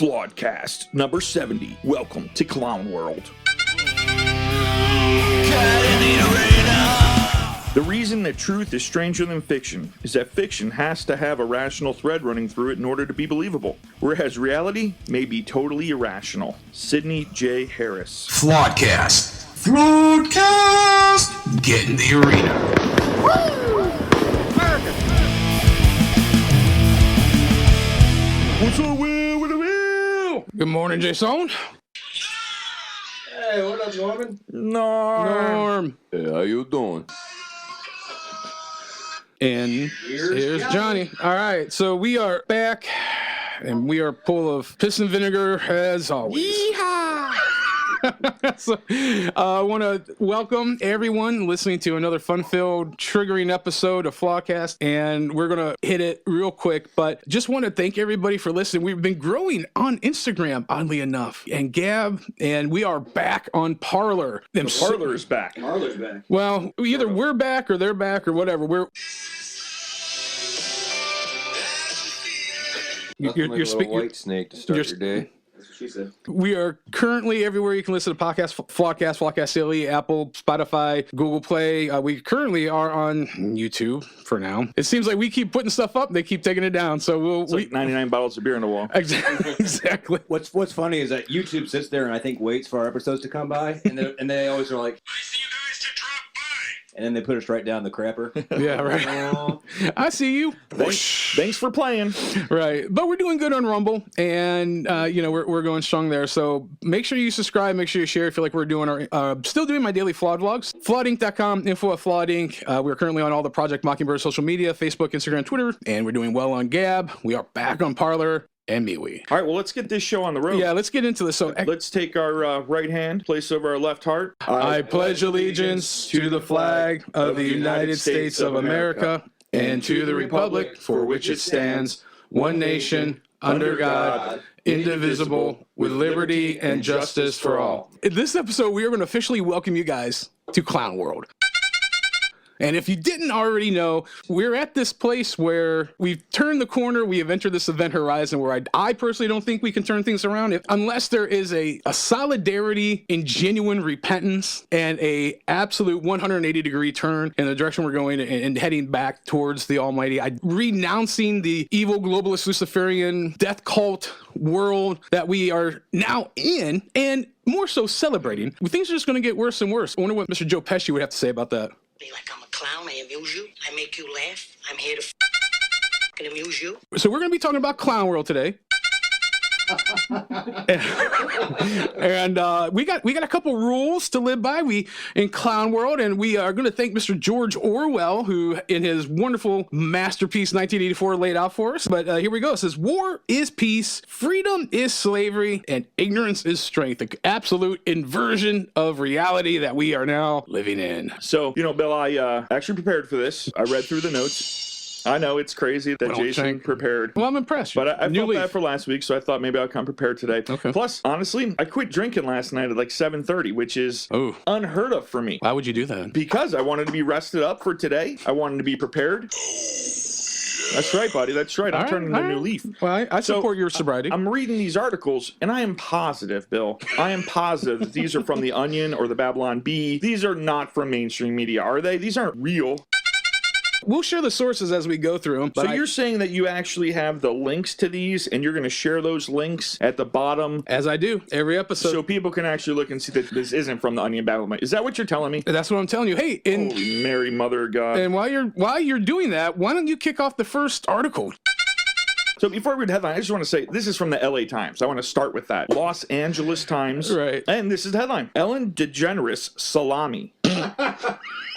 Flawedcast number 70. Welcome to Clown World. The reason that truth is stranger than fiction is that fiction has to have a rational thread running through it in order to be believable, whereas reality may be totally irrational. Sidney J. Harris. Flawedcast. Flawedcast. Get in the arena. Woo! America. What's up, Will? With the Will? Good morning, Jason. Hey, what up, Norman? Norm. Hey, how you doing? And here's Johnny. All right, so we are back, and we are full of piss and vinegar as always. Yeehaw! So, I want to welcome everyone listening to another fun-filled, triggering episode of Flawedcast, and we're going to hit it real quick, but just want to thank everybody for listening. We've been growing on Instagram, oddly enough, and Gab, and we are back on Parler. Parler is back. Marler's back. Well, either we're back or they're back or whatever. You're like a little white snake to start your day. That's what she said. We are currently everywhere you can listen to podcasts, Flawedcast Daily, Apple, Spotify, Google Play. We currently are on YouTube for now. It seems like we keep putting stuff up, they keep taking it down. So it's like 99 bottles of beer in the wall. Exactly. What's funny is that YouTube sits there and I think waits for our episodes to come by, and they always are like, I see you guys to drop by, and then they put us right down the crapper. Yeah, right. I see you. Thanks for playing. Right, but we're doing good on Rumble, and we're going strong there. So make sure you subscribe, make sure you share. I feel like we're doing our still doing my daily Flawed vlogs. FlawedInc.com, info at Flawed Inc. We're currently on all the Project Mockingbird social media, Facebook, Instagram, Twitter, and we're doing well on Gab. We are back on Parler and MeWe. All right, well, let's get this show on the road. Yeah, let's get into this. So let's take our right hand, place over our left heart. I pledge allegiance to the flag of the United States of America and to the republic for which it stands, one nation, under God, indivisible, with liberty and justice for all. In this episode, we are going to officially welcome you guys to Clown World. And if you didn't already know, we're at this place where we've turned the corner. We have entered this event horizon where I personally don't think we can turn things around unless there is a solidarity in genuine repentance and a absolute 180-degree turn in the direction we're going and heading back towards the Almighty. Renouncing the evil globalist Luciferian death cult world that we are now in, and more so celebrating. Things are just going to get worse and worse. I wonder what Mr. Joe Pesci would have to say about that. Like I'm a clown, I amuse you, I make you laugh, I'm here to amuse you. So we're going to be talking about Clown World today. and we got a couple rules to live by in Clown World, and we are going to thank Mr. George Orwell, who in his wonderful masterpiece 1984 laid out for us. But here we go. It says, war is peace, freedom is slavery, and ignorance is strength. The absolute inversion of reality that we are now living in. So, Bill, I actually prepared for this. I read through the notes. I know it's crazy that Jason prepared. Well, I'm impressed. But I felt bad for last week, so I thought maybe I'll come prepared today. Okay. Plus, honestly, I quit drinking last night at like 7:30, which is unheard of for me. Why would you do that? Because I wanted to be rested up for today. I wanted to be prepared. That's right, buddy. That's right. I'm turning a new leaf. Well, I support your sobriety. I'm reading these articles, and I am positive, Bill. I am positive that these are from The Onion or the Babylon Bee. These are not from mainstream media, are they? These aren't real. We'll share the sources as we go through them. So you're saying that you actually have the links to these, and you're going to share those links at the bottom? As I do, every episode. So people can actually look and see that this isn't from the Onion Babylon. Is that what you're telling me? That's what I'm telling you. Hey, Holy Mary, Mother of God. And while you're doing that, why don't you kick off the first article? So before we read the headline, I just want to say this is from the LA Times. I want to start with that. Los Angeles Times. Right. And this is the headline. Ellen DeGeneres salami.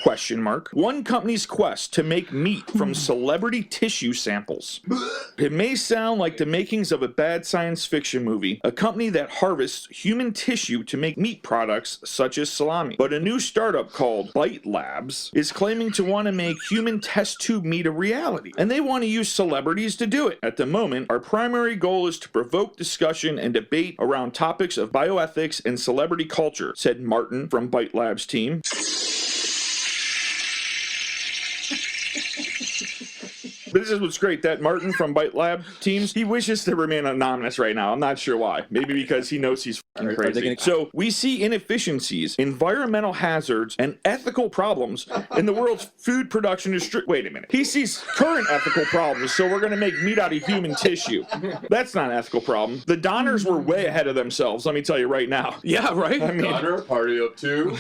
Question mark. One company's quest to make meat from celebrity tissue samples. It may sound like the makings of a bad science fiction movie, a company that harvests human tissue to make meat products such as salami. But a new startup called Bite Labs is claiming to want to make human test tube meat a reality, and they want to use celebrities to do it. At the moment, our primary goal is to provoke discussion and debate around topics of bioethics and celebrity culture, said Martin from Bite Labs team. But This is what's great. That Martin from Bite Lab teams, he wishes to remain anonymous right now. I'm not sure why. Maybe because he knows he's fucking crazy. So we see inefficiencies, environmental hazards, and ethical problems in the world's food production industry. Wait a minute. He sees current ethical problems, so we're going to make meat out of human tissue. That's not an ethical problem. The Donners were way ahead of themselves, let me tell you right now. Yeah, right? I mean, Donner, party up too.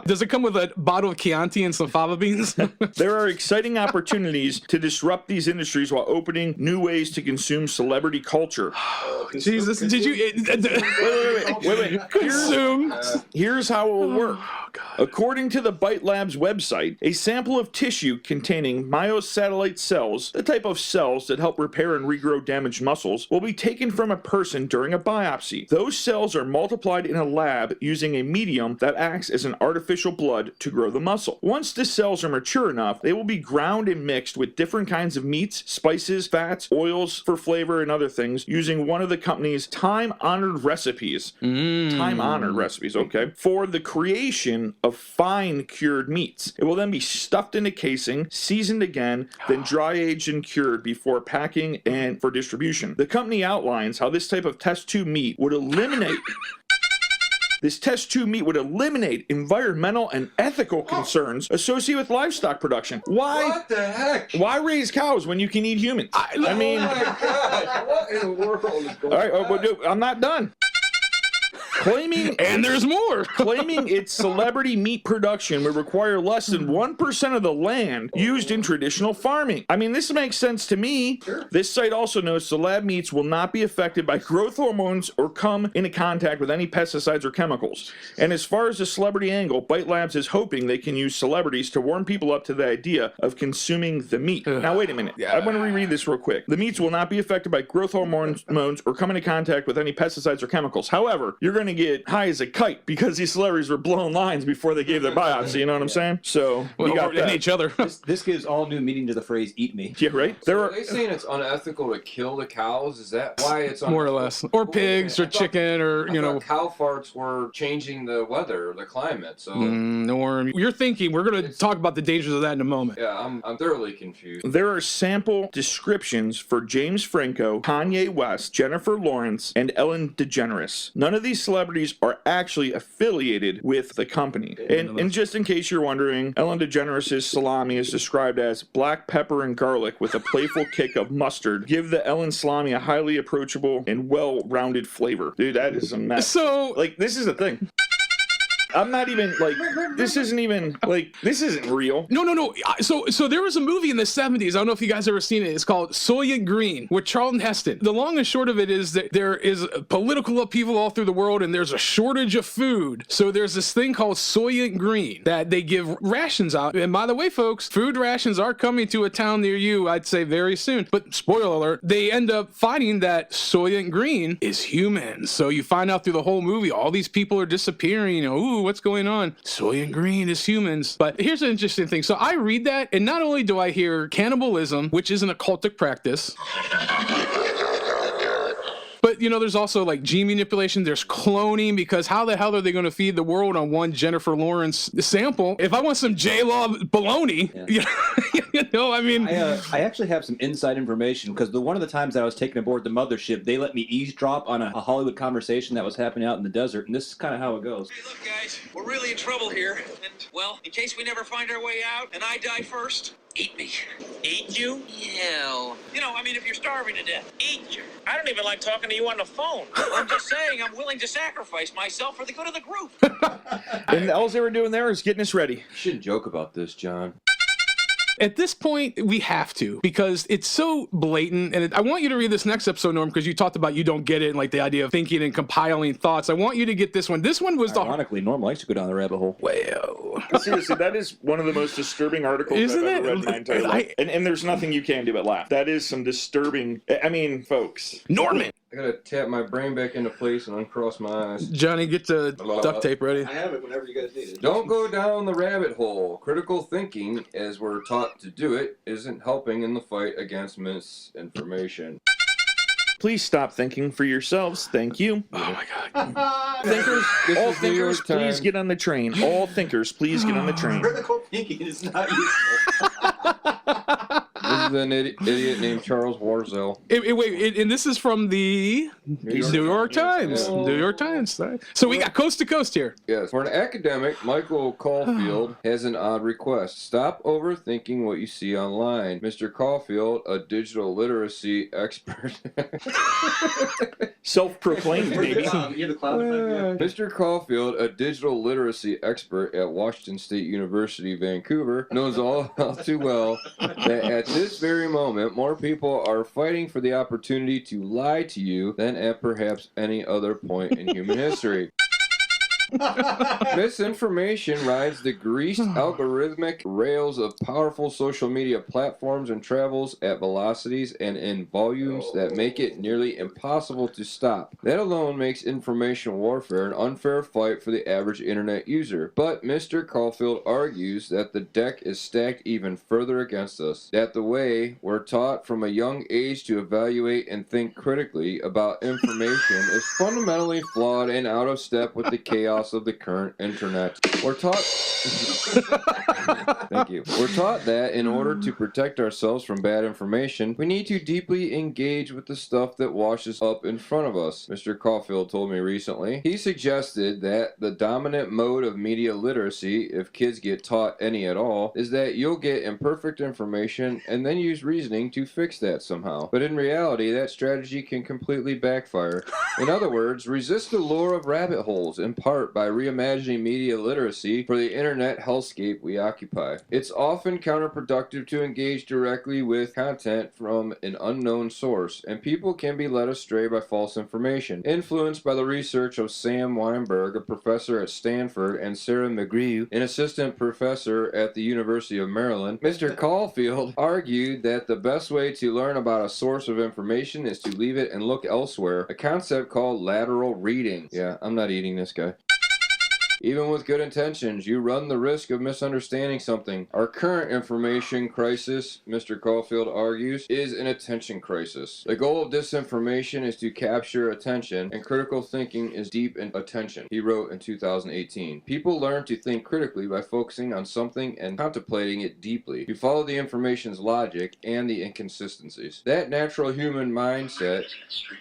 Does it come with a bottle of Chianti and some fava beans? there are exciting opportunities to disrupt these industries while opening new ways to consume celebrity culture. Jesus, did you... Wait. Consume. Here's how it will work. According to the Bite Labs website, a sample of tissue containing myosatellite cells, the type of cells that help repair and regrow damaged muscles, will be taken from a person during a biopsy. Those cells are multiplied in a lab using a medium that acts as an artificial blood to grow the muscle. Once the cells are mature enough, they will be ground and mixed with different kinds of meats, spices, fats, oils for flavor, and other things using one of the company's time-honored recipes. Time-honored recipes, okay. For the creation of fine cured meats. It will then be stuffed in a casing, seasoned again, then dry aged and cured before packing and for distribution. The company outlines how this type of test tube meat would eliminate environmental and ethical concerns associated with livestock production. Why? What the heck? Why raise cows when you can eat humans? I mean, Oh my gosh, what in the world is going all right, I'm not done. Claiming And there's more. Claiming its celebrity meat production would require less than 1% of the land used in traditional farming. I mean, this makes sense to me. Sure. This site also notes the lab meats will not be affected by growth hormones or come into contact with any pesticides or chemicals. And as far as the celebrity angle, Bite Labs is hoping they can use celebrities to warm people up to the idea of consuming the meat. Now, wait a minute. I want to reread this real quick. The meats will not be affected by growth hormones or come into contact with any pesticides or chemicals. However, you're going to get high as a kite because these celebrities were blowing lines before they gave their biopsy, you know what I'm saying? So, we got in that. each other. This gives all new meaning to the phrase "eat me." Yeah, right? Are they saying it's unethical to kill the cows? Is that why it's More or unethical? less. Or pigs or chicken or, I you know. thought cow farts were changing the weather, the climate. So Norm, you're thinking, we're going to talk about the dangers of that in a moment. yeah, I'm thoroughly confused. There are sample descriptions for James Franco, Kanye West, Jennifer Lawrence, and Ellen DeGeneres. None of these celebrities are actually affiliated with the company. And just in case you're wondering, Ellen DeGeneres' salami is described as black pepper and garlic with a playful kick of mustard. Give the Ellen salami a highly approachable and well-rounded flavor. Dude, that is a mess. So, Like, this is the thing. I'm not even, like, this isn't real. No. So there was a movie in the 70s. I don't know if you guys ever seen it. It's called Soylent Green with Charlton Heston. The long and short of it is that there is political upheaval all through the world and there's a shortage of food. So there's this thing called Soylent Green that they give rations out. And by the way, folks, food rations are coming to a town near you, I'd say very soon. But spoiler alert, they end up finding that Soylent Green is human. So you find out through the whole movie, all these people are disappearing. You know, ooh, what's going on? Soylent Green is humans. But here's an interesting thing. So I read that, and not only do I hear cannibalism, which is an occultic practice, but, you know, there's also like gene manipulation. There's cloning, because how the hell are they going to feed the world on one Jennifer Lawrence sample? If I want some J-Law baloney, you know, I mean... I actually have some inside information, because one of the times that I was taken aboard the mothership, they let me eavesdrop on a Hollywood conversation that was happening out in the desert, and this is kind of how it goes. Hey, look, guys, we're really in trouble here. And, well, in case we never find our way out and I die first, eat me. Eat you? Ew. You know, I mean, if you're starving to death, eat you. I don't even like talking to you on the phone. I'm just saying I'm willing to sacrifice myself for the good of the group. And all they were doing there is getting us ready. You shouldn't joke about this, John. At this point, we have to, because it's so blatant. And I want you to read this next episode, Norm, because you talked about you don't get it, and like the idea of thinking and compiling thoughts. I want you to get this one. This one was Ironically, Norm likes to go down the rabbit hole. Wow. Seriously, that is one of the most disturbing articles Isn't I've ever it? read in my entire life. And there's nothing you can do but laugh. That is some disturbing... I mean, folks. Norman! I gotta tap my brain back into place and uncross my eyes. Johnny, get the duct tape ready. I have it whenever you guys need it. Don't go down the rabbit hole. Critical thinking, as we're taught to do it, isn't helping in the fight against misinformation. Please stop thinking for yourselves. Thank you. Oh my God. Thinkers, This all is New York thinkers, please Times. get on the train. All thinkers, please get on the train. Critical thinking is not useful. an idiot named Charles Warzel. Wait, and this is from the New York Times. Yeah. New York Times. So we got coast to coast here. Yes. For an academic, Michael Caulfield has an odd request. Stop overthinking what you see online. Mr. Caulfield, a digital literacy expert. Self-proclaimed, maybe. Mr. Caulfield, a digital literacy expert at Washington State University, Vancouver, knows all too well that at this very moment, more people are fighting for the opportunity to lie to you than at perhaps any other point in human history. Misinformation rides the greased algorithmic rails of powerful social media platforms and travels at velocities and in volumes that make it nearly impossible to stop. That alone makes information warfare an unfair fight for the average internet user. But Mr. Caulfield argues that the deck is stacked even further against us, that the way we're taught from a young age to evaluate and think critically about information is fundamentally flawed and out of step with the chaos of the current internet. We're taught Thank you. We're taught that in order to protect ourselves from bad information, we need to deeply engage with the stuff that washes up in front of us. Mr. Caulfield told me recently. He suggested that the dominant mode of media literacy, if kids get taught any at all, is that you'll get imperfect information and then use reasoning to fix that somehow. But in reality, that strategy can completely backfire. In other words, resist the lure of rabbit holes, in part by reimagining media literacy for the internet hellscape we occupy. It's often counterproductive to engage directly with content from an unknown source, and people can be led astray by false information. Influenced by the research of Sam Weinberg, a professor at Stanford, and Sarah McGrew, an assistant professor at the University of Maryland, Mr. Caulfield argued that the best way to learn about a source of information is to leave it and look elsewhere, a concept called lateral reading. Yeah, I'm not eating this guy. Even with good intentions, you run the risk of misunderstanding something. Our current information crisis, Mr. Caulfield argues, is an attention crisis. The goal of disinformation is to capture attention, and critical thinking is deep in attention, he wrote in 2018. People learn to think critically by focusing on something and contemplating it deeply, to follow the information's logic and the inconsistencies. That natural human mindset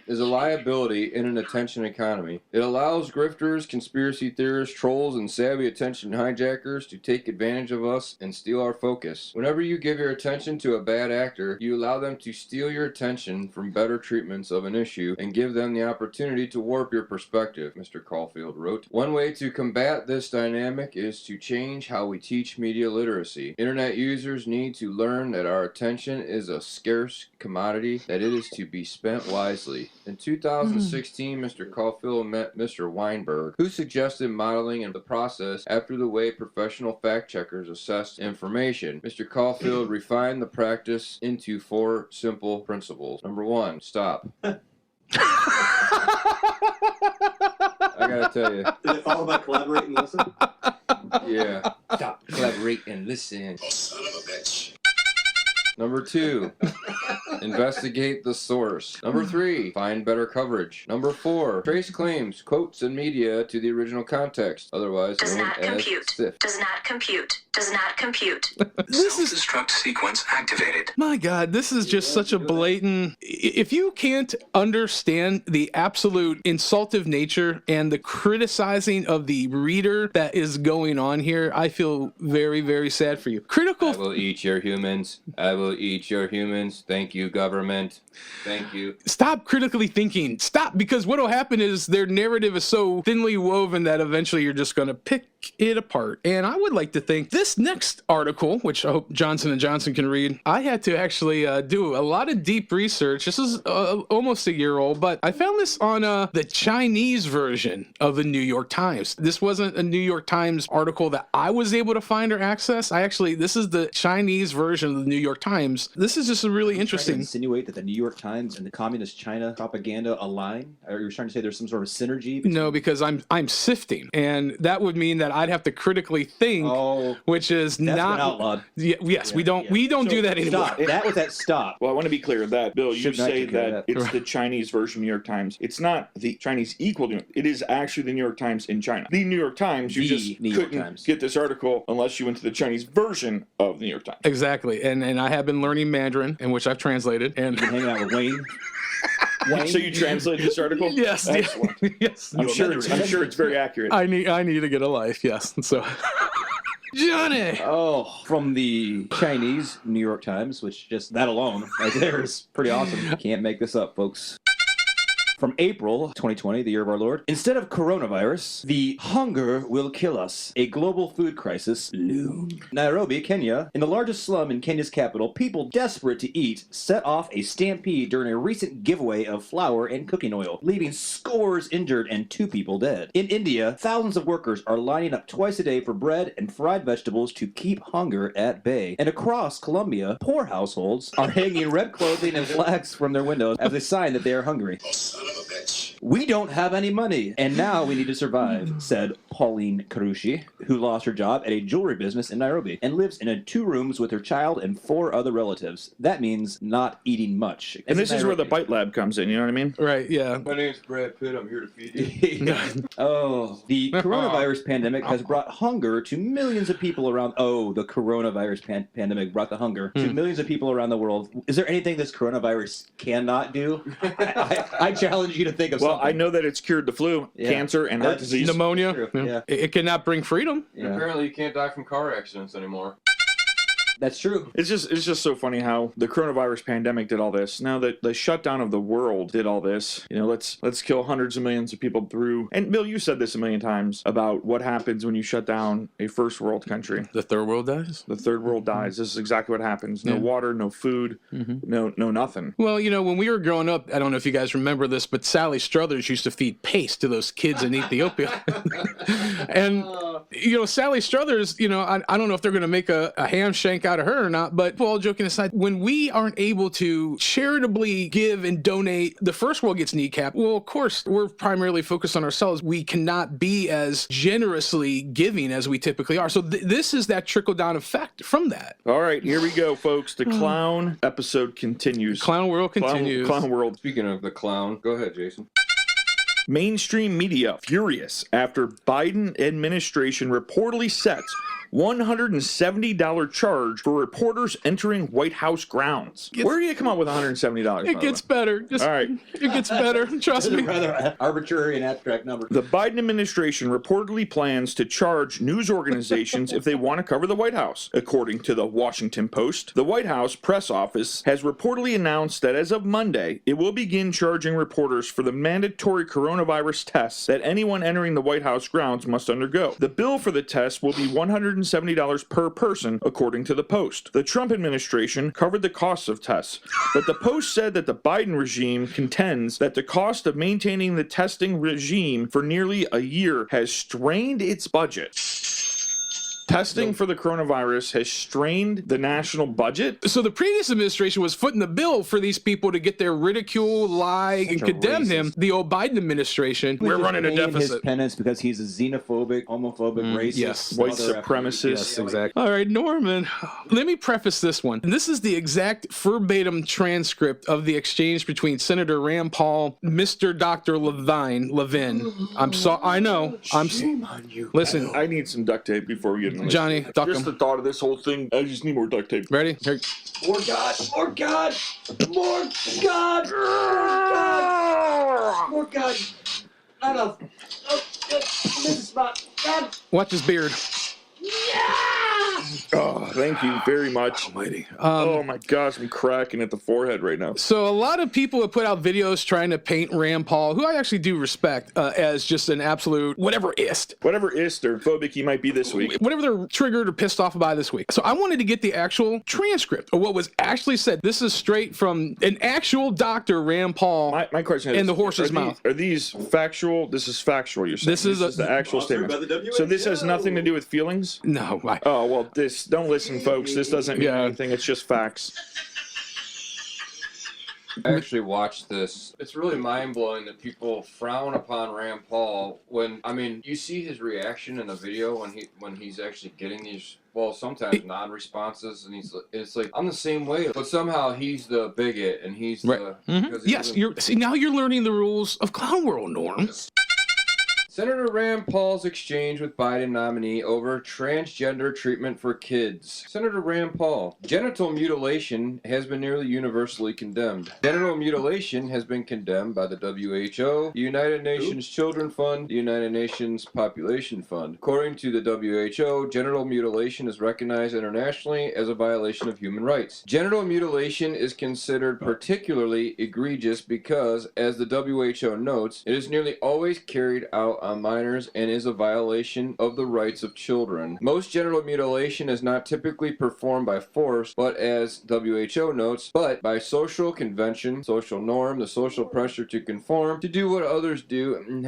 is a liability in an attention economy. It allows grifters, conspiracy theorists, trolls, and savvy attention hijackers to take advantage of us and steal our focus. Whenever you give your attention to a bad actor, you allow them to steal your attention from better treatments of an issue and give them the opportunity to warp your perspective, Mr. Caulfield wrote. One way to combat this dynamic is to change how we teach media literacy. Internet users need to learn that our attention is a scarce commodity, that it is to be spent wisely. In 2016, Mr. Caulfield met Mr. Weinberg, who suggested modeling and the process after the way professional fact-checkers assessed information. Mr. Caulfield refined the practice into 4 simple principles. Number 1, stop. I gotta tell you. Did it follow by collaborate and listen? Yeah. Stop, collaborate, and listen. Son of a bitch. Number 2, investigate the source. Number 3, find better coverage. Number 4, trace claims, quotes, and media to the original context, otherwise Does known not as compute. SIF. Does not compute. Does not compute. This is, Self-destruct sequence activated. my God, this is just such a blatant. If you can't understand the absolute insultive nature and the criticizing of the reader that is going on here, I feel very, very sad for you. I Critical. will eat your humans. I will eat your humans. Thank you, government. Thank you. Stop critically thinking. Stop, because what will happen is their narrative is so thinly woven that eventually you're just going to pick it apart. And I would like to think this next article, which I hope Johnson & Johnson can read, I had to actually do a lot of deep research. This is almost a year old, but I found this on the Chinese version of the New York Times. This wasn't a New York Times article that I was able to find or access. This is the Chinese version of the New York Times. This is just a really interesting. Insinuate that the New York Times and the Communist China propaganda align? Are you trying to say there's some sort of synergy? No, because I'm sifting, and that would mean that that I'd have to critically think, which is That's not been outlawed. Yes, we don't do that anymore. Stop. That was that stop. Well, I want to be clear that, Bill, you Should not say declare that that. it's the Chinese version of New York Times. It's not the Chinese equal to it. It is actually the New York Times in China. The New York Times, you The just New York couldn't Times. get this article unless you went to the Chinese version of the New York Times. Exactly, and I have been learning Mandarin, in which I've translated, and Hanging out with Wayne. So you translated this article? yes, Excellent. yes, I'm sure it's very accurate. I need to get a life. Yes, so Johnny. Oh, from the Chinese New York Times, which just that alone right there is pretty awesome. Can't make this up, folks. From April 2020, the year of our Lord, instead of coronavirus, the hunger will kill us. A global food crisis loomed. Nairobi, Kenya, in the largest slum in Kenya's capital, people desperate to eat set off a stampede during a recent giveaway of flour and cooking oil, leaving scores injured and 2 people dead. In India, thousands of workers are lining up twice a day for bread and fried vegetables to keep hunger at bay. And across Colombia, poor households are hanging red clothing and flags from their windows as a sign that they are hungry. Son of a bitch. We don't have any money, and now we need to survive, said Pauline Karushi, who lost her job at a jewelry business in Nairobi and lives in 2 rooms with her child and 4 other relatives. That means not eating much. And this is where the Bite Lab comes in, you know what I mean? Right, yeah. My name's Brad Pitt. I'm here to feed you. Oh, the coronavirus pandemic has brought hunger to millions of people around. Oh, the coronavirus pandemic brought the hunger to millions of people around the world. Is there anything this coronavirus cannot do? I challenge you to think of Well, something. I know that it's cured the flu, cancer, and heart disease. Pneumonia. True, Yeah. yeah. It cannot bring freedom. And apparently you can't die from car accidents anymore. That's true. It's just so funny how the coronavirus pandemic did all this. Now that the shutdown of the world did all this, you know, let's kill hundreds of millions of people through. And Bill, you said this a million times about what happens when you shut down a first world country. The third world dies. The third world dies. This is exactly what happens. No water, no food, no nothing. Well, you know, when we were growing up, I don't know if you guys remember this, but Sally Struthers used to feed paste to those kids in Ethiopia. And, you know, Sally Struthers, you know, I don't know if they're going to make a ham shank out of her or not, but all joking aside, when we aren't able to charitably give and donate, the first world gets kneecapped. Well, of course, we're primarily focused on ourselves. We cannot be as generously giving as we typically are. So this is that trickle-down effect from that. All right, here we go, folks. The clown episode continues. Clown world continues. Clown world. Speaking of the clown, go ahead, Jason. Mainstream media furious after Biden administration reportedly sets $170 charge for reporters entering White House grounds. Where do you come up with $170? It gets better. Just, All right. It gets better. Trust It's a me. rather arbitrary and abstract number. The Biden administration reportedly plans to charge news organizations if they want to cover the White House. According to the Washington Post, the White House press office has reportedly announced that as of Monday, it will begin charging reporters for the mandatory coronavirus tests that anyone entering the White House grounds must undergo. The bill for the test will be $170 per person, according to the Post. The Trump administration covered the costs of tests, but the Post said that the Biden regime contends that the cost of maintaining the testing regime for nearly a year has strained its budget. Testing for the coronavirus has strained the national budget. So the previous administration was footing the bill for these people to get their ridicule, lie, and condemn him. The old Biden administration, we're running a Paying his deficit. penance because he's a xenophobic, homophobic, racist, yes. White mother effer. supremacist. Yes, exactly. All right, Norman, let me preface this one. This is the exact verbatim transcript of the exchange between Senator Rand Paul, Mr. Dr. Levin. I'm sorry. I know. Shame on you. Listen, I need some duct tape before we get into this. Johnny, duck Just 'em. the thought of this whole thing, I just need more duct tape. Ready? Here. More God! More God! More God! More God! Not enough. Oh, this is spot. God! Watch his beard. Oh, thank you very much. Almighty. Oh my gosh, I'm cracking at the forehead right now. So a lot of people have put out videos trying to paint Rand Paul, who I actually do respect, as just an absolute whatever-ist. Whatever ist or phobic he might be this week. Whatever they're triggered or pissed off by this week. So I wanted to get the actual transcript of what was actually said. This is straight from an actual Dr. Rand Paul My question is, in the horse's mouth. Are these factual? This is factual, you're saying. This is the actual statement. So this has nothing to do with feelings? No. Oh, well, don't listen, folks. This doesn't mean Yeah. anything. It's just facts. I actually watched this. It's really mind-blowing that people frown upon Rand Paul when, I mean, you see his reaction in the video when he's actually getting these, well, sometimes non-responses, and it's like, I'm the same way, but somehow he's the bigot, and he's the... because he Yes, doesn't- now you're learning the rules of Clown World, Norm. Senator Rand Paul's exchange with Biden nominee over transgender treatment for kids. Senator Rand Paul. Genital mutilation has been nearly universally condemned. Genital mutilation has been condemned by the WHO, the United Nations Children Fund, the United Nations Population Fund. According to the WHO, genital mutilation is recognized internationally as a violation of human rights. Genital mutilation is considered particularly egregious because, as the WHO notes, it is nearly always carried out on minors and is a violation of the rights of children. Most genital mutilation is not typically performed by force, but as WHO notes, but by social convention, social norm, the social pressure to conform, to do what others do and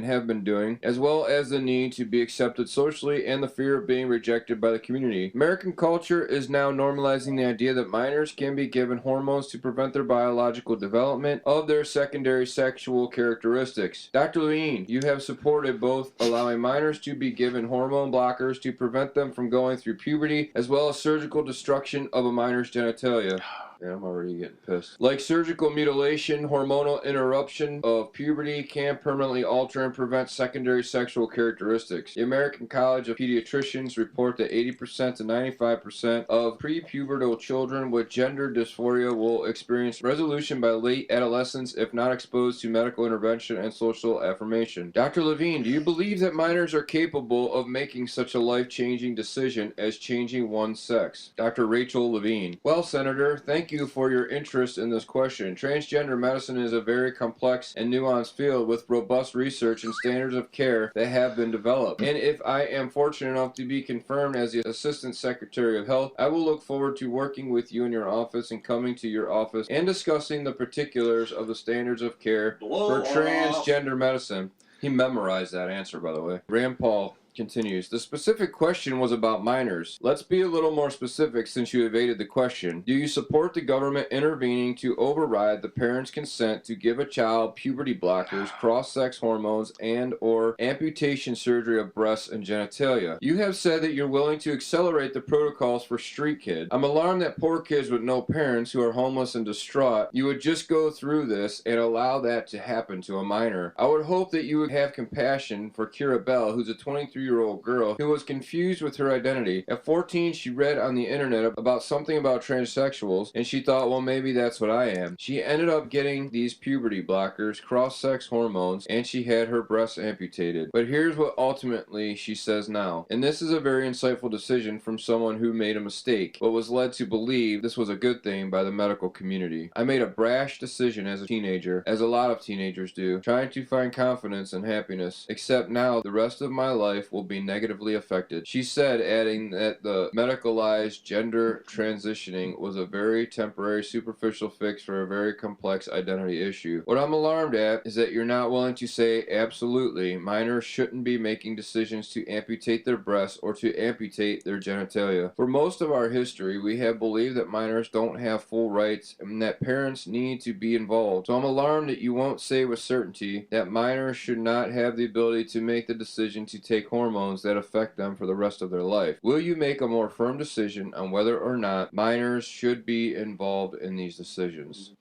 have been doing, as well as the need to be accepted socially and the fear of being rejected by the community. American culture is now normalizing the idea that minors can be given hormones to prevent their biological development of their secondary sexual characteristics. Dr. Levine, you have supported both allowing minors to be given hormone blockers to prevent them from going through puberty, as well as surgical destruction of a minor's genitalia. Yeah, I'm already getting pissed. Like surgical mutilation, hormonal interruption of puberty can permanently alter and prevent secondary sexual characteristics. The American College of Pediatricians report that 80% to 95% of prepubertal children with gender dysphoria will experience resolution by late adolescence if not exposed to medical intervention and social affirmation. Dr. Levine, do you believe that minors are capable of making such a life-changing decision as changing one's sex? Dr. Rachel Levine. Well, Senator, thank you for your interest in this question. Transgender medicine is a very complex and nuanced field with robust research and standards of care that have been developed. And if I am fortunate enough to be confirmed as the Assistant Secretary of Health, I will look forward to working with you in your office and coming to your office and discussing the particulars of the standards of care for transgender medicine. He memorized that answer, by the way. Rand Paul continues. The specific question was about minors. Let's be a little more specific since you evaded the question. Do you support the government intervening to override the parent's consent to give a child puberty blockers, cross-sex hormones, and or amputation surgery of breasts and genitalia? You have said that you're willing to accelerate the protocols for street kids. I'm alarmed that poor kids with no parents who are homeless and distraught, you would just go through this and allow that to happen to a minor. I would hope that you would have compassion for Kira Bell, who's a 23-year-old girl who was confused with her identity. At 14, she read on the internet about something about transsexuals, and she thought, well, maybe that's what I am. She ended up getting these puberty blockers, cross-sex hormones, and she had her breasts amputated. But here's what ultimately she says now. And this is a very insightful decision from someone who made a mistake, but was led to believe this was a good thing by the medical community. I made a brash decision as a teenager, as a lot of teenagers do, trying to find confidence and happiness, except now the rest of my life will be negatively affected. She said, adding that the medicalized gender transitioning was a very temporary, superficial fix for a very complex identity issue. What I'm alarmed at is that you're not willing to say, absolutely, minors shouldn't be making decisions to amputate their breasts or to amputate their genitalia. For most of our history, we have believed that minors don't have full rights and that parents need to be involved. So I'm alarmed that you won't say with certainty that minors should not have the ability to make the decision to take hormones that affect them for the rest of their life. Will you make a more firm decision on whether or not minors should be involved in these decisions?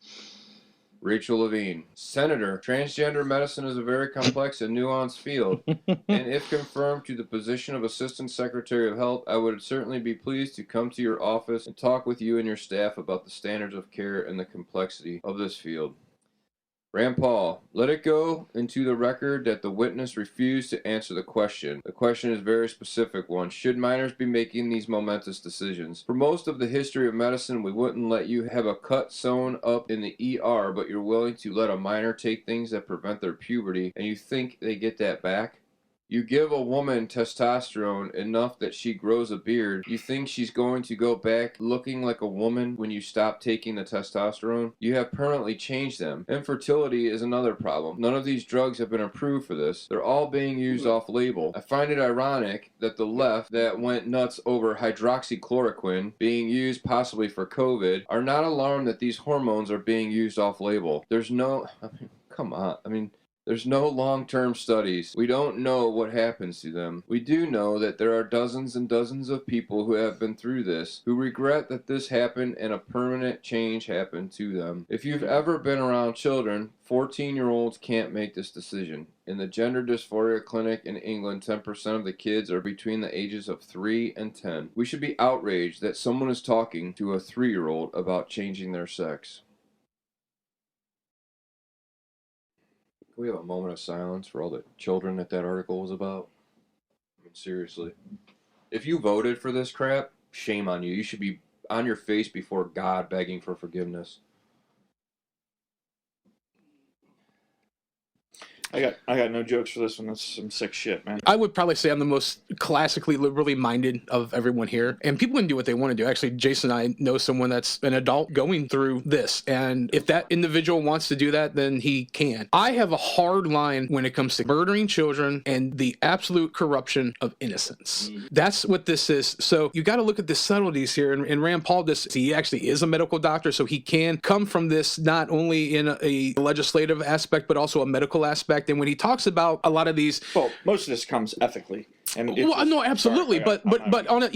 Rachel Levine. Senator, transgender medicine is a very complex and nuanced field, and if confirmed to the position of Assistant Secretary of Health, I would certainly be pleased to come to your office and talk with you and your staff about the standards of care and the complexity of this field. Rand Paul, let it go into the record that the witness refused to answer the question. The question is a very specific one. Should minors be making these momentous decisions? For most of the history of medicine, we wouldn't let you have a cut sewn up in the ER, but you're willing to let a minor take things that prevent their puberty, and you think they get that back? You give a woman testosterone enough that she grows a beard, you think she's going to go back looking like a woman when you stop taking the testosterone? You have permanently changed them. Infertility is another problem. None of these drugs have been approved for this. They're all being used off-label. I find it ironic that the left that went nuts over hydroxychloroquine being used possibly for COVID are not alarmed that these hormones are being used off-label. There's no... come on. There's no long-term studies. We don't know what happens to them. We do know that there are dozens and dozens of people who have been through this, who regret that this happened and a permanent change happened to them. If you've ever been around children, 14-year-olds can't make this decision. In the gender dysphoria clinic in England, 10% of the kids are between the ages of 3 and 10. We should be outraged that someone is talking to a 3-year-old about changing their sex. Can we have a moment of silence for all the children that article was about? Seriously. If you voted for this crap, shame on you. You should be on your face before God begging for forgiveness. I got no jokes for this one. That's some sick shit, man. I would probably say I'm the most classically liberally minded of everyone here, and people can do what they want to do. Actually, Jason and I know someone that's an adult going through this, and if that individual wants to do that, then he can. I have a hard line when it comes to murdering children and the absolute corruption of innocence. That's what this is. So you got to look at the subtleties here, and Rand Paul, he actually is a medical doctor, so he can come from this not only in a legislative aspect, but also a medical aspect. And when he talks about a lot of these, well, most of this comes ethically. And well, no, absolutely, but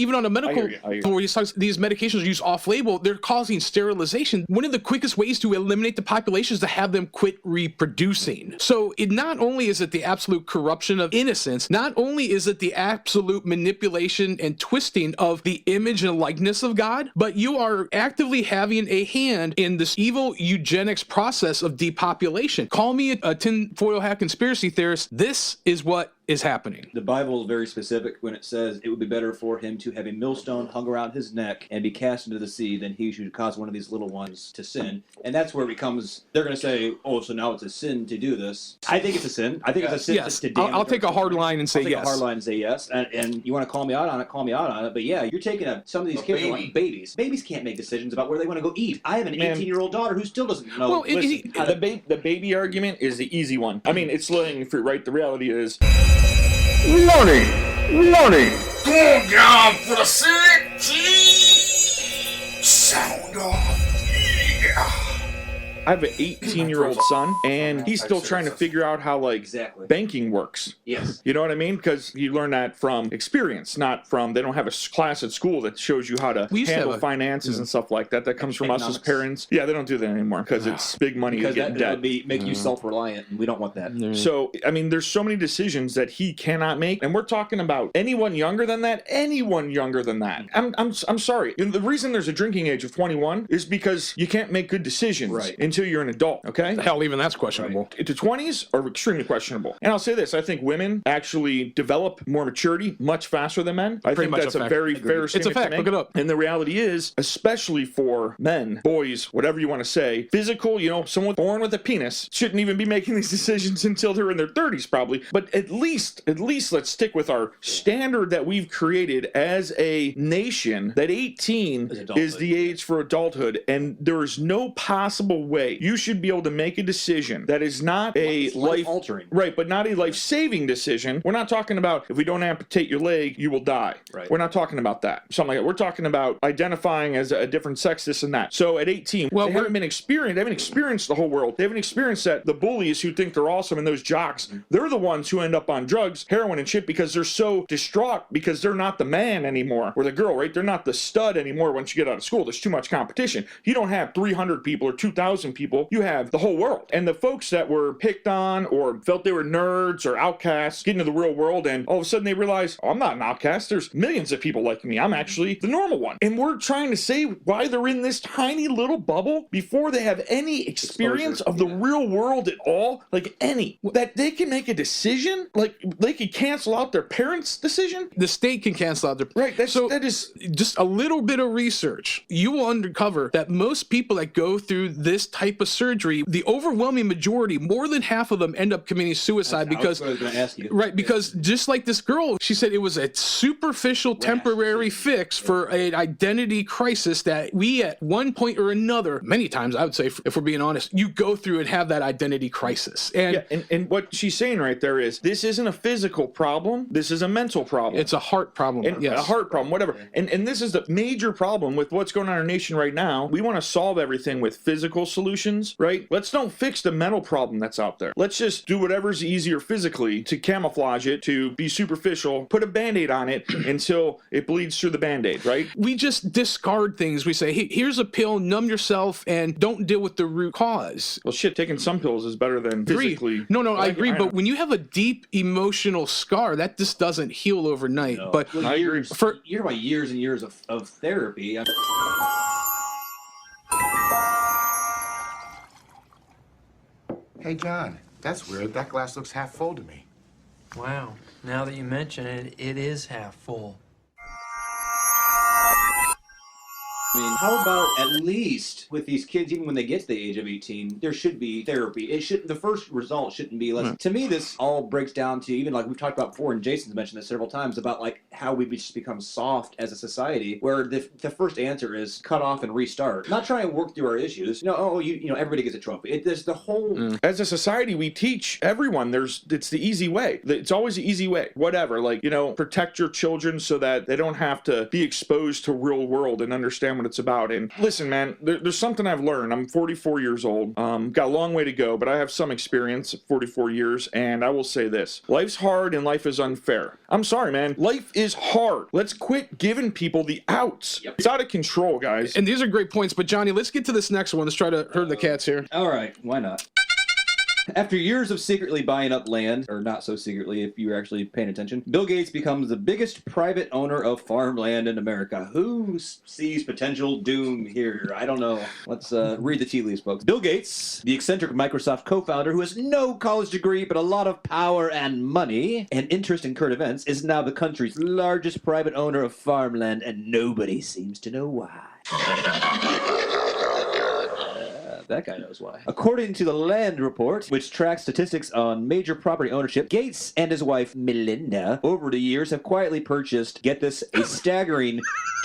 even on a medical, where he talks, these medications are used off-label, they're causing sterilization. One of the quickest ways to eliminate the population is to have them quit reproducing. So it not only is it the absolute corruption of innocence, not only is it the absolute manipulation and twisting of the image and likeness of God, but you are actively having a hand in this evil eugenics process of depopulation. Call me a tinfoil hat conspiracy theorist. This is what is happening. The Bible is very specific when it says it would be better for him to have a millstone hung around his neck and be cast into the sea than he should cause one of these little ones to sin. And that's where it becomes, they're going to say, oh, so now it's a sin to do this. I think it's a sin. I think it's a sin to damage. I'll take a hard line and say yes. I'll take a hard line and say yes. And you want to call me out on it, call me out on it. But yeah, you're taking some of these kids are like babies. Babies can't make decisions about where they want to go eat. I have an 18-year-old daughter who still doesn't know. Well, the baby argument is the easy one. I mean, it's laying fruit, right? The reality is... Warning! Go down for the sick sound off. Yeah. I have an 18-year-old son, and he's still trying to figure out how, banking works. Yes. You know what I mean? Because you learn that from experience, not from, they don't have a class at school that shows you how to handle finances and stuff like that. That comes from us as parents. Yeah, they don't do that anymore because it's big money to get in debt. That would make you self-reliant, and we don't want that. So, I mean, there's so many decisions that he cannot make, and we're talking about anyone younger than that, I'm sorry. And the reason there's a drinking age of 21 is because you can't make good decisions until you're an adult, okay? Hell, even that's questionable. The 20s are extremely questionable. And I'll say this, I think women actually develop more maturity much faster than men. I think that's a very fair statement. It's a fact, look it up. And the reality is, especially for men, boys, whatever you want to say, physical, someone born with a penis shouldn't even be making these decisions until they're in their 30s probably. But at least let's stick with our standard that we've created as a nation, that 18 is the age for adulthood. And there is no possible way you should be able to make a decision that is not a life-altering. Right, but not a life-saving decision. We're not talking about if we don't amputate your leg, you will die. Right. We're not talking about that. Something like that. We're talking about identifying as a different sex, this and that. So at 18, they haven't experienced the whole world. They haven't experienced that the bullies who think they're awesome and those jocks, they're the ones who end up on drugs, heroin and shit because they're so distraught because they're not the man anymore or the girl, right? They're not the stud anymore once you get out of school. There's too much competition. You don't have 300 people or 2,000 people. You have the whole world. And the folks that were picked on or felt they were nerds or outcasts get into the real world and all of a sudden they realize, oh, I'm not an outcast. There's millions of people like me. I'm actually the normal one. And we're trying to say why they're in this tiny little bubble before they have any experience of the real world at all, that they can make a decision, they could cancel out their parents' decision. The state can cancel out their... Right, that is just a little bit of research. You will uncover that most people that go through this type of surgery, the overwhelming majority, more than half of them end up committing suicide because, I was going to ask you. right, because just like this girl, she said it was a superficial temporary fix for an identity crisis that we at one point or another, many times I would say, if we're being honest, you go through and have that identity crisis. And, and what she's saying right there is, this isn't a physical problem, this is a mental problem. it's a heart problem. And Yes. a heart problem, whatever. And this is the major problem with what's going on in our nation right now. We want to solve everything with physical solutions, right? Let's don't fix the mental problem that's out there. Let's just do whatever's easier physically to camouflage it, to be superficial, put a Band-Aid on it until it bleeds through the Band-Aid, right? We just discard things. We say, hey, here's a pill, numb yourself, and don't deal with the root cause. Well, shit, taking some pills is better than physically. No, I agree. But when you have a deep emotional scar, that just doesn't heal overnight. No. But Well, I agree. You're talking about years and years of therapy. Hey, John, that's weird. That glass looks half full to me. Wow, now that you mention it, it is half full. I mean, how about at least with these kids, even when they get to the age of 18, there should be therapy. It should. The first result shouldn't be less. To me, this all breaks down to, even like we've talked about before, and Jason's mentioned this several times, about like how we just become soft as a society, where the first answer is cut off and restart. Not try and work through our issues. You know, everybody gets a trophy. There's the whole. As a society, we teach everyone it's the easy way. It's always the easy way. Whatever, like, protect your children so that they don't have to be exposed to real world and understand what it's about. And listen, man, there's something I've learned. I'm 44 years old. Got a long way to go, but I have some experience at 44 years, and I will say this. Life's hard and life is unfair. I'm sorry, man. Life is hard. Let's quit giving people the outs. Yep. It's out of control, guys. And these are great points. But Johnny, let's get to this next one. Let's try to herd the cats here. All right, why not? After years of secretly buying up land, or not so secretly if you were actually paying attention, Bill Gates becomes the biggest private owner of farmland in America. Who sees potential doom here? I don't know. Let's read the tea leaves, folks. Bill Gates, the eccentric Microsoft co-founder who has no college degree but a lot of power and money and interest in current events, is now the country's largest private owner of farmland, and nobody seems to know why. That guy knows why. According to the Land Report, which tracks statistics on major property ownership, Gates and his wife, Melinda, over the years have quietly purchased, get this, a staggering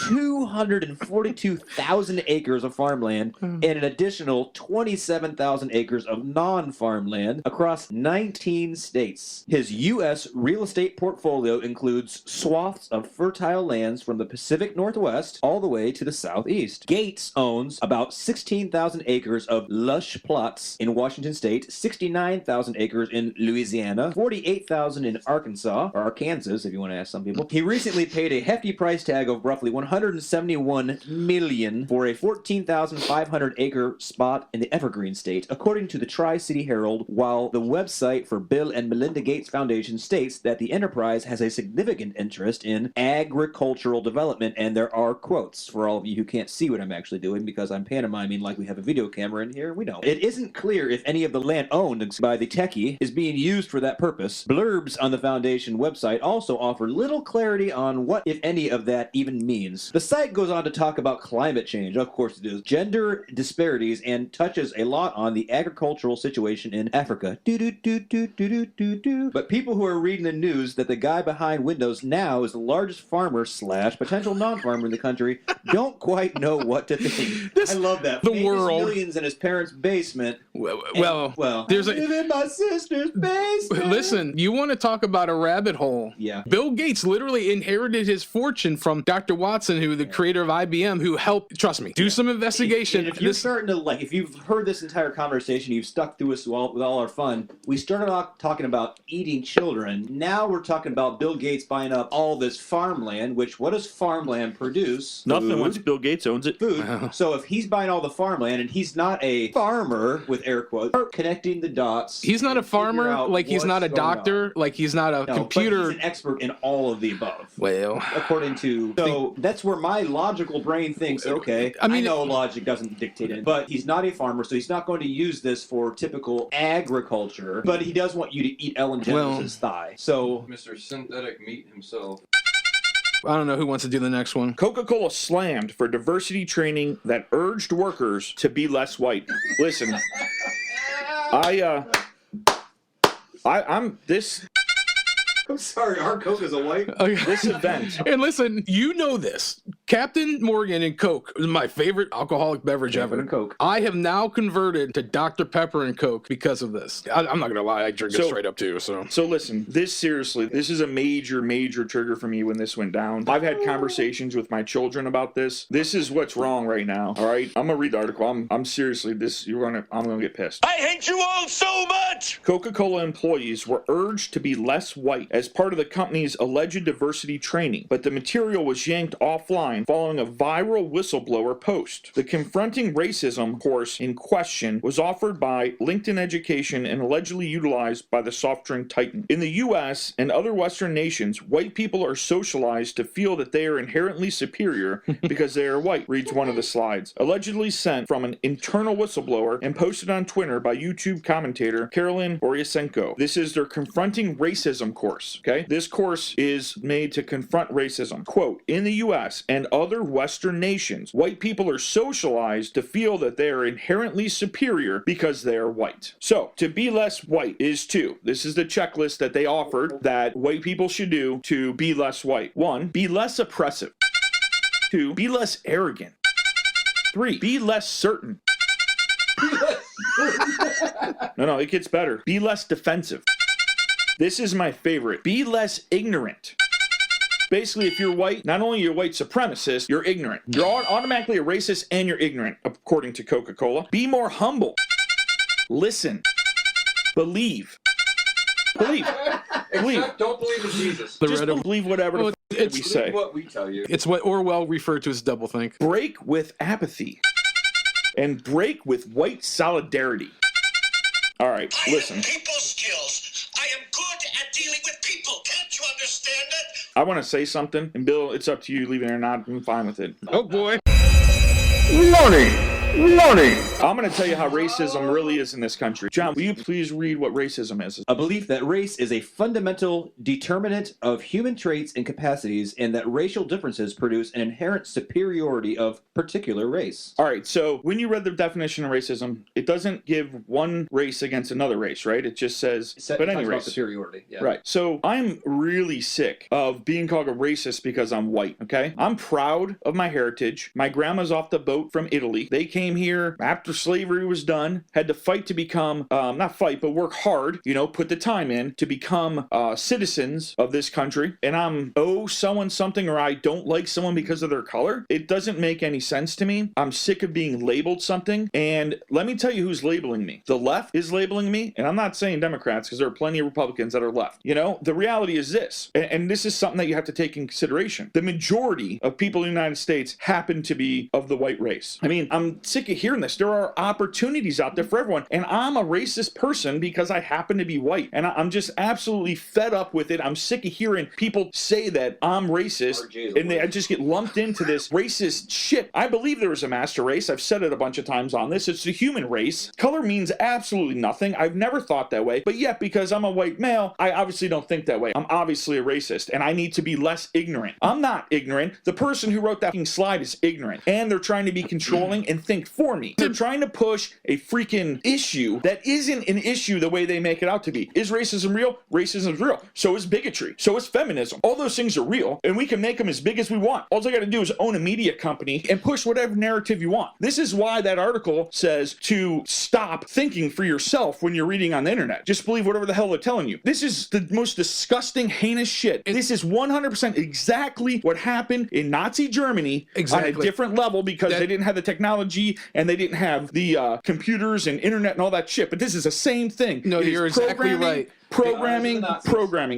242,000 acres of farmland and an additional 27,000 acres of non-farmland across 19 states. His U.S. real estate portfolio includes swaths of fertile lands from the Pacific Northwest all the way to the Southeast. Gates owns about 16,000 acres of lush plots in Washington State, 69,000 acres in Louisiana, 48,000 in Arkansas, or Arkansas if you want to ask some people. He recently paid a hefty price tag of roughly $171 million for a 14,500 acre spot in the Evergreen State, according to the Tri-City Herald, while the website for Bill and Melinda Gates Foundation states that the enterprise has a significant interest in agricultural development, and there are quotes for all of you who can't see what I'm actually doing because I'm pantomiming like we have a video camera in here. We don't. It isn't clear if any of the land owned by the techie is being used for that purpose. Blurbs on the foundation website also offer little clarity on what, if any, of that even means. The site goes on to talk about climate change, of course it is, gender disparities, and touches a lot on the agricultural situation in Africa. But people who are reading the news that the guy behind Windows now is the largest farmer / potential non-farmer in the country don't quite know what to think. I love that. The Famous world. Millions in his parents' basement. Well, there's I live in my sister's basement. Listen, you want to talk about a rabbit hole? Yeah. Bill Gates literally inherited his fortune from Dr. Watson, who the creator of IBM, who helped, trust me, do some investigation. And if you're starting to, like, if you've heard this entire conversation, you've stuck through us with all our fun. We started off talking about eating children. Now we're talking about Bill Gates buying up all this farmland, which, what does farmland produce? Nothing Food. once Bill Gates owns it. Food. So if he's buying all the farmland and he's not a farmer, with air quotes, start connecting the dots. He's not a farmer, like he's not a doctor, like he's not a computer. But he's an expert in all of the above. Well, according to, so that's where my logical brain thinks, okay, I know logic doesn't dictate it, but he's not a farmer, so he's not going to use this for typical agriculture, but he does want you to eat Ellen DeGeneres' thigh. So Mr. Synthetic Meat himself. I don't know who wants to do the next one. Coca-Cola slammed for diversity training that urged workers to be less white. Listen, I'm sorry, our Coke is a white. this event. And listen, you know this. Captain Morgan and Coke is my favorite alcoholic beverage ever. Coke. I have now converted to Dr. Pepper and Coke because of this. I'm not going to lie. I drink it straight up too. So Listen, this is a major trigger for me when this went down. I've had conversations with my children about this. This is what's wrong right now. All right, I'm gonna read the article. I'm seriously I'm gonna get pissed. I hate you all so much! Coca-Cola employees were urged to be less white as part of the company's alleged diversity training, but the material was yanked offline following a viral whistleblower post. The Confronting Racism course in question was offered by LinkedIn Education and allegedly utilized by the soft drink titan. In the U.S. and other Western nations, white people are socialized to feel that they are inherently superior because they are white, reads one of the slides. Allegedly sent from an internal whistleblower and posted on Twitter by YouTube commentator Carolyn Oryasenko. This is their Confronting Racism course. Okay, this course is made to confront racism. Quote, in the U.S. and other Western nations, white people are socialized to feel that they are inherently superior because they are white. So, to be less white is this is the checklist that they offered that white people should do to be less white. 1, be less oppressive. 2, be less arrogant. 3, be less certain. No, it gets better. Be less defensive. This is my favorite. Be less ignorant. Basically, if you're white, not only are you a white supremacist, you're ignorant. You're automatically a racist and you're ignorant, according to Coca-Cola. Be more humble. Listen. Believe. Except don't believe in Jesus. Just believe whatever the we say. Believe what we tell you. It's what Orwell referred to as doublethink. Break with apathy. And break with white solidarity. All right, listen. I have people skills. I am good at dealing with people. Can't you understand it? I want to say something, and Bill, it's up to you, leave it or not. I'm fine with it. Oh, boy. Warning! I'm going to tell you how racism really is in this country. John, will you please read what racism is? A belief that race is a fundamental determinant of human traits and capacities, and that racial differences produce an inherent superiority of particular race. All right, so when you read the definition of racism, it doesn't give one race against another race, right? It just says, but any race. Superiority, yeah. Right. So I'm really sick of being called a racist because I'm white, okay? I'm proud of my heritage. My grandma's off the boat from Italy. They came here after slavery was done, had to fight to become, not fight, but work hard, put the time in to become citizens of this country. And I'm someone something, or I don't like someone because of their color. It doesn't make any sense to me. I'm sick of being labeled something. And let me tell you who's labeling me. The left is labeling me. And I'm not saying Democrats, because there are plenty of Republicans that are left. The reality is this, and this is something that you have to take in consideration. The majority of people in the United States happen to be of the white race. I mean, I'm sick of hearing this. There are opportunities out there for everyone. And I'm a racist person because I happen to be white. And I'm just absolutely fed up with it. I'm sick of hearing people say that I'm racist. And I just get lumped into this racist shit. I believe there is a master race. I've said it a bunch of times on this. It's the human race. Color means absolutely nothing. I've never thought that way. But yet, because I'm a white male, I obviously don't think that way. I'm obviously a racist. And I need to be less ignorant. I'm not ignorant. The person who wrote that fucking slide is ignorant. And they're trying to be controlling and think for me. They're trying to push a freaking issue that isn't an issue the way they make it out to be. Is racism real? Racism is real. So is bigotry. So is feminism. All those things are real, and we can make them as big as we want. All I got to do is own a media company and push whatever narrative you want. This is why that article says to stop thinking for yourself when you're reading on the internet. Just believe whatever the hell they're telling you. This is the most disgusting, heinous shit. This is 100% exactly what happened in Nazi Germany on a different level because they didn't have the technology and they didn't have the computers and internet and all that shit. But this is the same thing. No, you're exactly right. Programming.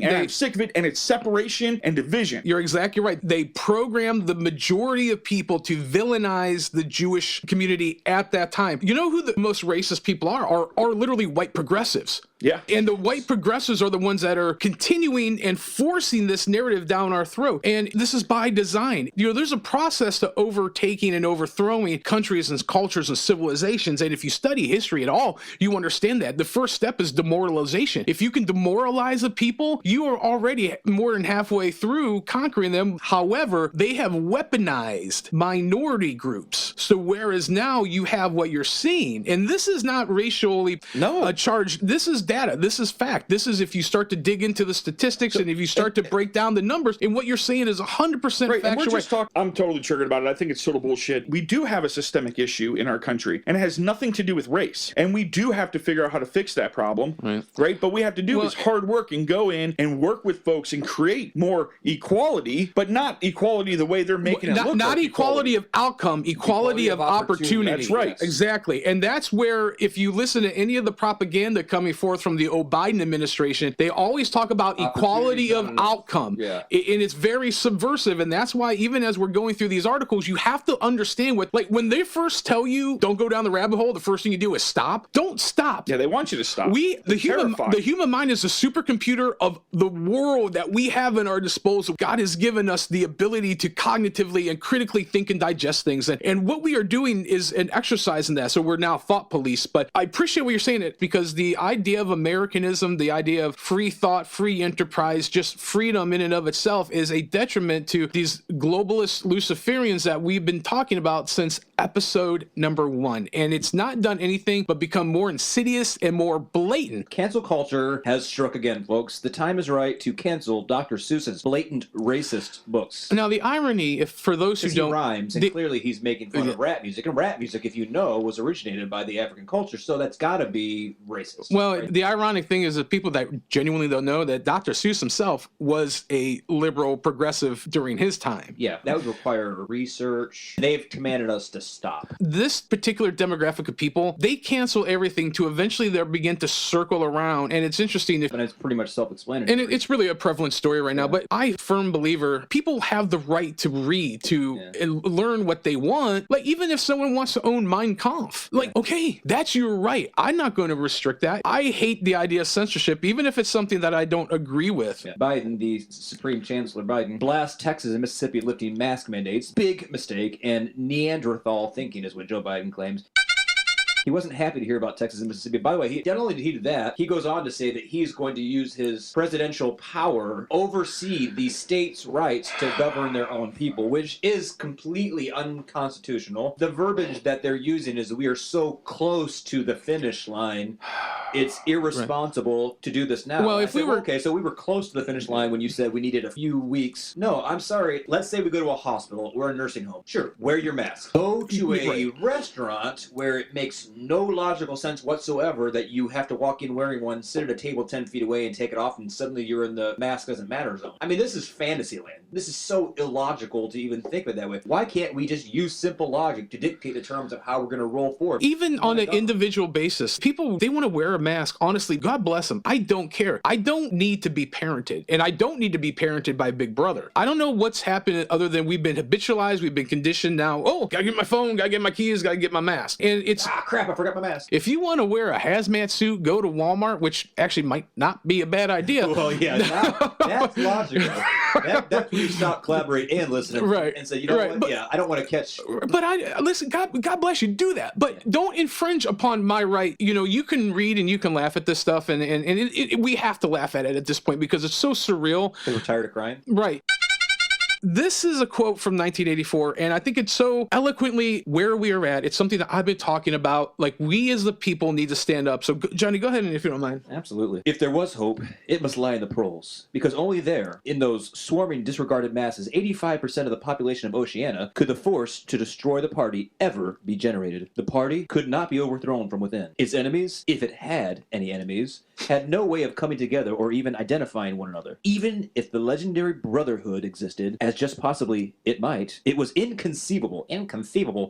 And I'm sick of it, and it's separation and division. You're exactly right. They programmed the majority of people to villainize the Jewish community at that time. You know who the most racist people are literally white progressives. Yeah. And the white progressives are the ones that are continuing and forcing this narrative down our throat. And this is by design. There's a process to overtaking and overthrowing countries and cultures and civilizations. And if you study history at all, you understand that. The first step is demoralization. If you can can demoralize a people, you are already more than halfway through conquering them. However, they have weaponized minority groups. So whereas now you have what you're seeing, and this is not racially charged. This is data. This is fact. This is if you start to dig into the statistics and if you start to break down the numbers, and what you're saying is 100% Right, and we're factual. just talking. I'm totally triggered about it. I think it's total bullshit. We do have a systemic issue in our country, and it has nothing to do with race. And we do have to figure out how to fix that problem, right? But we have to do is hard work and go in and work with folks and create more equality, but not equality the way they're making it look. Not like equality of outcome, equality of opportunity. That's right. Exactly. And that's where, if you listen to any of the propaganda coming forth from the Biden administration, they always talk about equality of outcome. Yeah. And it's very subversive. And that's why, even as we're going through these articles, you have to understand what, like, when they first tell you don't go down the rabbit hole, the first thing you do is stop. Don't stop. Yeah, they want you to stop. The human mind is a supercomputer of the world that we have in our disposal. God has given us the ability to cognitively and critically think and digest things. And what we are doing is an exercise in that. So we're now thought police. But I appreciate what you're saying, it because the idea of Americanism, the idea of free thought, free enterprise, just freedom in and of itself is a detriment to these globalist Luciferians that we've been talking about since episode number 1. And it's not done anything but become more insidious and more blatant. Cancel culture has struck again, folks. The time is right to cancel Dr. Seuss's blatant racist books. Now, the irony, if for those who don't... he rhymes, and clearly he's making fun of rap music. And rap music, if you know, was originated by the African culture, so that's got to be racist. Well, right? the ironic thing is that people that genuinely don't know that Dr. Seuss himself was a liberal progressive during his time. Yeah, that would require research. They've commanded us to stop. This particular demographic of people, they cancel everything to eventually they'll begin to circle around. And it's interesting. And it's pretty much self-explanatory. And it's really a prevalent story right now. But I firm believer people have the right to read, to learn what they want. Like, even if someone wants to own Mein Kampf, like, okay, that's your right. I'm not going to restrict that. I hate the idea of censorship, even if it's something that I don't agree with. Yeah. Biden, the Supreme Chancellor Biden, blasts Texas and Mississippi lifting mask mandates. Big mistake. And Neanderthal thinking is what Joe Biden claims. He wasn't happy to hear about Texas and Mississippi. By the way, not only did he do that, he goes on to say that he's going to use his presidential power, oversee the states' rights to govern their own people, which is completely unconstitutional. The verbiage that they're using is we are so close to the finish line, it's irresponsible to do this now. Well, if we were... Okay, so we were close to the finish line when you said we needed a few weeks. No, I'm sorry. Let's say we go to a hospital or a nursing home. Sure, wear your mask. Go to a restaurant where it makes no logical sense whatsoever that you have to walk in wearing one, sit at a table 10 feet away and take it off, and suddenly you're in the mask doesn't matter zone. I mean, this is fantasy land. This is so illogical to even think of it that way. Why can't we just use simple logic to dictate the terms of how we're going to roll forward? Even on an individual basis, people, they want to wear a mask. Honestly, God bless them. I don't care. I don't need to be parented, and I don't need to be parented by Big Brother. I don't know what's happened other than we've been habitualized, we've been conditioned now. Oh, gotta get my phone, gotta get my keys, gotta get my mask. And it's... crap, I forgot my mask. If you want to wear a hazmat suit, go to Walmart, which actually might not be a bad idea. Well, yeah, that's logical. That's when you stop, collaborate, and listen, and say, you know what? But, yeah, I don't want to catch. But listen, God bless you, do that. But don't infringe upon my right. You know, you can read and you can laugh at this stuff, and we have to laugh at it at this point because it's so surreal. We're tired of crying. Right. This is a quote from 1984, and I think it's so eloquently where we are at. It's something that I've been talking about. Like, we as the people need to stand up. So, Johnny, go ahead, and if you don't mind. Absolutely. If there was hope, it must lie in the proles. Because only there, in those swarming, disregarded masses, 85% of the population of Oceania, could the force to destroy the party ever be generated. The party could not be overthrown from within. Its enemies, if it had any enemies, had no way of coming together or even identifying one another. Even if the legendary brotherhood existed, as just possibly it might, it was inconceivable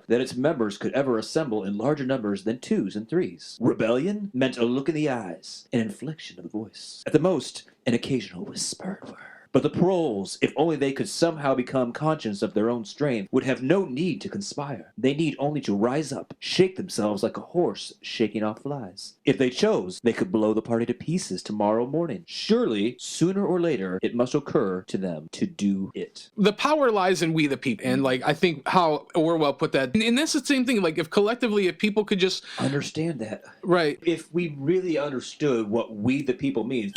that its members could ever assemble in larger numbers than 2s and 3s. Rebellion meant a look in the eyes, an inflection of the voice, at the most, an occasional whispered word. But the proles, if only they could somehow become conscious of their own strength, would have no need to conspire. They need only to rise up, shake themselves like a horse shaking off flies. If they chose, they could blow the party to pieces tomorrow morning. Surely, sooner or later, it must occur to them to do it. The power lies in we the people. And like, I think how Orwell put that, and that's the same thing. Like, if collectively, if people could just understand that. Right. If we really understood what we the people means.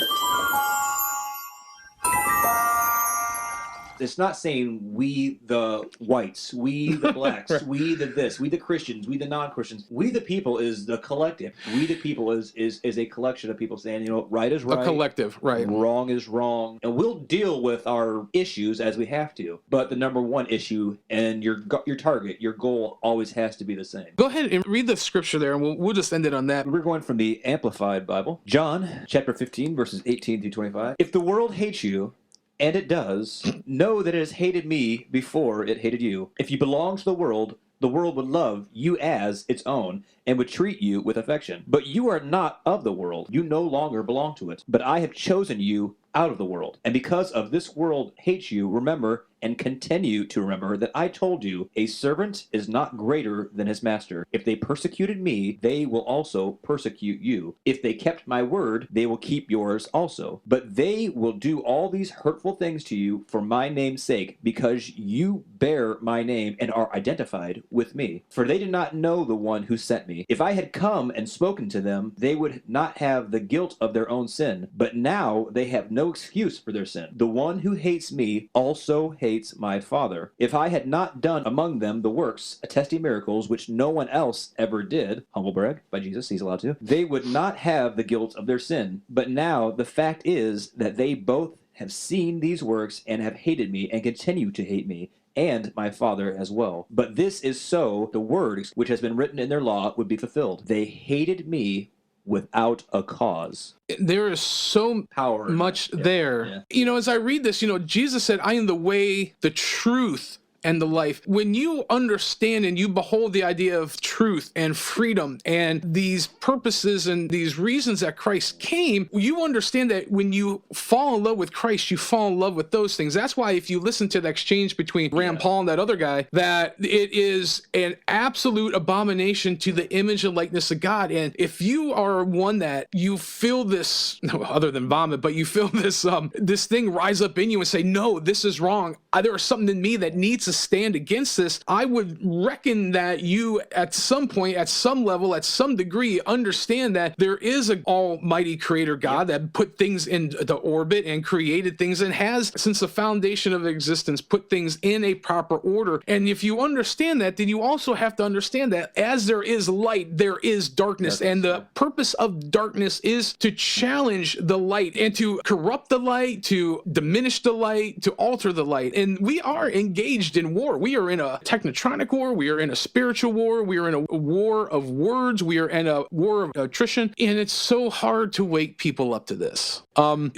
It's not saying we the whites, we the blacks, right. We the this, we the Christians, we the non-Christians. We the people is the collective. We the people is a collection of people saying, you know, right is right. A collective, right. Wrong is wrong. And we'll deal with our issues as we have to. But the number one issue and your target, your goal always has to be the same. Go ahead and read the scripture there, and we'll just end it on that. We're going from the Amplified Bible. John, chapter 15, verses 18 through 25. If the world hates you, and it does, know that it has hated me before it hated you. If you belong to the world would love you as its own and would treat you with affection. But you are not of the world. You no longer belong to it. But I have chosen you out of the world. And because of this world hates you, remember and continue to remember that I told you, a servant is not greater than his master. If they persecuted me, they will also persecute you. If they kept my word, they will keep yours also. But they will do all these hurtful things to you for my name's sake, because you bear my name and are identified with me. For they did not know the one who sent me. If I had come and spoken to them, they would not have the guilt of their own sin. But now they have no excuse for their sin. The one who hates me also hates my Father. If I had not done among them the works, attesting miracles, which no one else ever did, humble brag by Jesus, he's allowed to, they would not have the guilt of their sin. But now the fact is that they both have seen these works and have hated me and continue to hate me, and my Father as well. But this is so the word which has been written in their law would be fulfilled. They hated me without a cause. There is so power much there. Yeah. You know, as I read this, you know, Jesus said, I am the way, the truth, and the life. When you understand and you behold the idea of truth and freedom and these purposes and these reasons that Christ came, you understand that when you fall in love with Christ, you fall in love with those things. That's why if you listen to the exchange between Rand Paul and that other guy, that it is an absolute abomination to the image and likeness of God. And if you are one that you feel this, other than vomit, but you feel this this thing rise up in you and say, no, this is wrong. There is something in me that needs to stand against this. I would reckon that you at some point, at some level, at some degree, understand that there is an almighty creator God that put things into orbit and created things and has, since the foundation of existence, put things in a proper order. And if you understand that, then you also have to understand that as there is light, there is darkness. And the purpose of darkness is to challenge the light and to corrupt the light, to diminish the light, to alter the light. And we are engaged in war. We are in a technotronic war. We are in a spiritual war. We are in a war of words. We are in a war of attrition. And it's so hard to wake people up to this.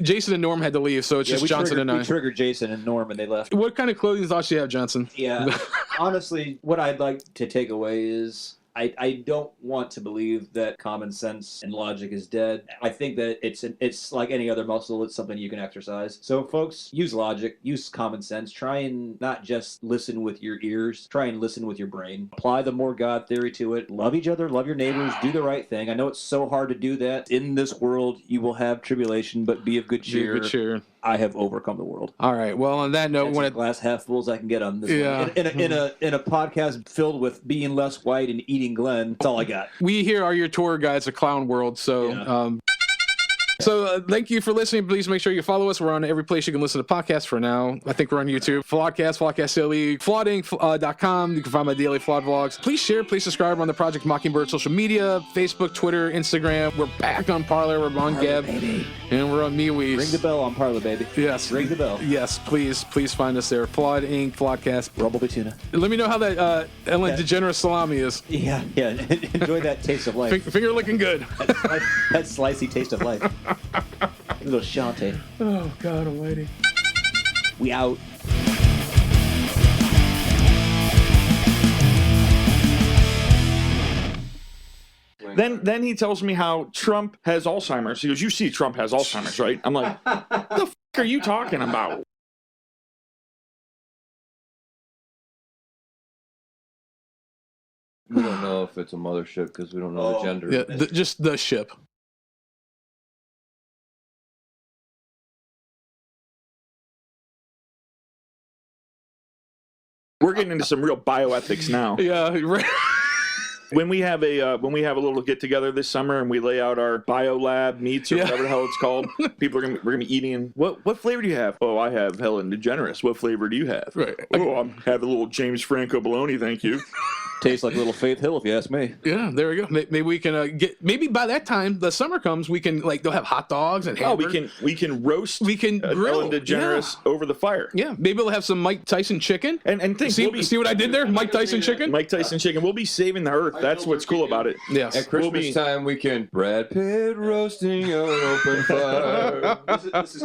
Jason and Norm had to leave, so it's just Johnson and I. We triggered Jason and Norm, and they left. What kind of clothing thoughts do you have, Johnson? Yeah, honestly, what I'd like to take away is I don't want to believe that common sense and logic is dead. I think that it's like any other muscle. It's something you can exercise. So folks, use logic, use common sense. Try and not just listen with your ears. Try and listen with your brain. Apply the more God theory to it. Love each other, love your neighbors, do the right thing. I know it's so hard to do that. In this world, you will have tribulation, but be of good cheer. Be of good cheer. I have overcome the world. All right. Well, on that note, when glass half full as I can get on this one. In a podcast filled with being less white and eating Glenn, that's all I got. We here are your tour guides of Clown World. So, thank you for listening. Please make sure you follow us. We're on every place you can listen to podcasts for now. I think we're on YouTube. Flawedcast, Flawedcast Daily, Flawding.com. You can find my daily Flawed vlogs. Please share, please subscribe on the Project Mockingbird social media, Facebook, Twitter, Instagram. We're back on Parler. We're on Gab. Baby. And we're on MeWe. Ring the bell on Parler, baby. Yes. Ring the bell. Yes, please find us there. Flawed Inc., Flawedcast. Rumble Tuna. Let me know how that Ellen DeGeneres salami is. Yeah. Enjoy that taste of life. Finger looking good. That slicey taste of life. A little Shantae. Oh, God almighty. We out. Then he tells me how Trump has Alzheimer's. He goes, you see Trump has Alzheimer's, right? I'm like, what the f*** are you talking about? We don't know if it's a mothership because we don't know the gender. Yeah, just the ship. We're getting into some real bioethics now. Yeah, right. When we have a little get together this summer and we lay out our biolab meats or whatever the hell it's called, we're gonna be eating. What flavor do you have? Oh, I have Helen DeGeneres. What flavor do you have? Right. Oh, I'm having a little James Franco bologna, thank you. Tastes like a little Faith Hill, if you ask me. Yeah, there we go. Maybe we can get. Maybe by that time the summer comes, we can they'll have hot dogs and hamburgers. We can roast. We can grill Ellen DeGeneres over the fire. Yeah, maybe we'll have some Mike Tyson chicken. And think, see what I did there? Mike Tyson chicken. Mike Tyson chicken. We'll be saving the earth. That's what's cool about it. Yes. At Christmas time, we can Brad Pitt roasting on an open fire. This is